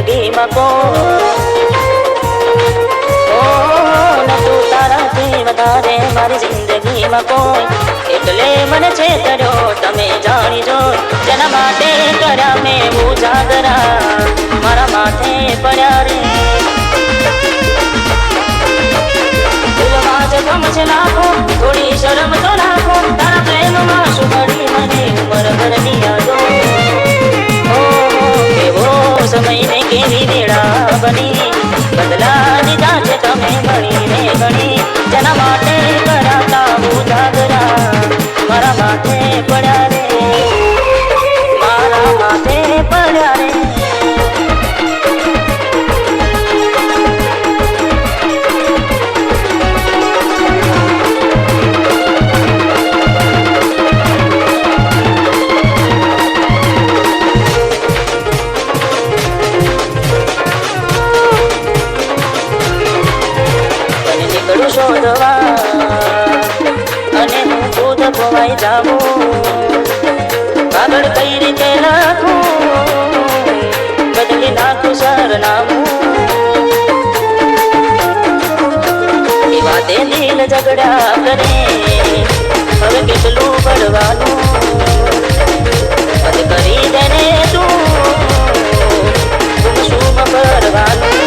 જિંદગીમાં નતું તારાથી વધારે મારી જિંદગીમાં કોઈ, એટલે મને છેતર્યો તમે જાણી જો, જેના માટે કર્યા મેં ઉજાગરા મારા માથે પડ્યા રે. દિલમાં જ ગમ છે લાખો, થોડી શરમ તો રાખો, તારા પ્રેમમાં શું પડી મને ઉમર ભરની યાદો. કેવો સમય ને કેવી વેળા બની, બદલા દીધા છે તમે ગણીને ગણી, જેના માટે કરાતા ઉજાગરા મારા માથે પડ્યા રે, મારા માથે પડ્યા રે. અને હું ખુદ ખોવાઈ જાઉં, આગળ કઈ રીતે લખું, બદલી નાખું સરનામું. એ વાતે દિલ ઝઘડા કરે, હવે કેટલું પડવાનું, બંધ કરી દે ને તું ગુમસુમ કરવાનું.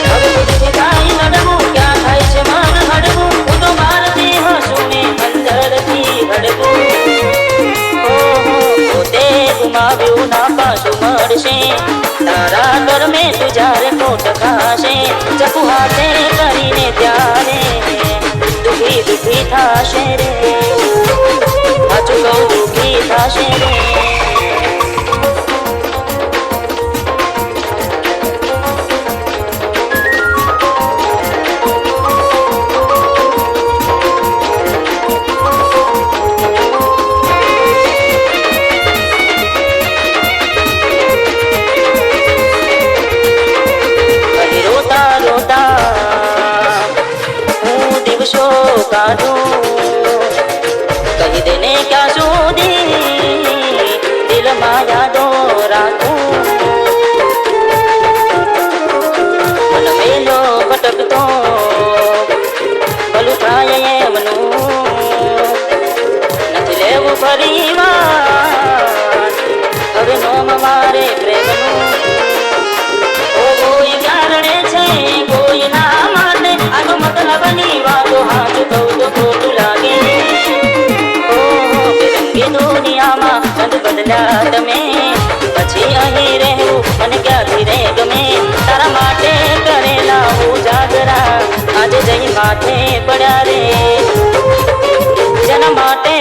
હવે ખુદથી કાંઈ લડવું, ક્યાં થાય છે મન હડવું, હું તો મારતી હસું ને અંદરથી ભડકું. પોતે ગુમાવ્યું ના પાછું મળશે, તારા કર્મે તું જ્યારે ખોટ ખાશે, ચકુ હાથે કરીને ત્યારે દુઃખી દુઃખી થાશે રે, સાચું કહું દુઃખી થાશે રે. કહી દેને ક્યાં સુધી દિલમાં યાદો રાખું, મન મેલો ભટકતો ભલું થાય એમનું, નથી લેવું ફરી વાર હવે નોમ મારે પ્રેમનું. કોઈ કારણે છે કોઈ ના માટે, આનો મતલબની વાતો હાથ કહું તો ખોટું લાગે. ફિરંગી દુનિયામાં બંધ બદલ્યા તમે, પછી અહીં રહેવું મને ક્યાંથી રે ગમે, તારા માટે કરેલા ઉજાગરા આજે જઈ માથે પડ્યા રે, જેના માટે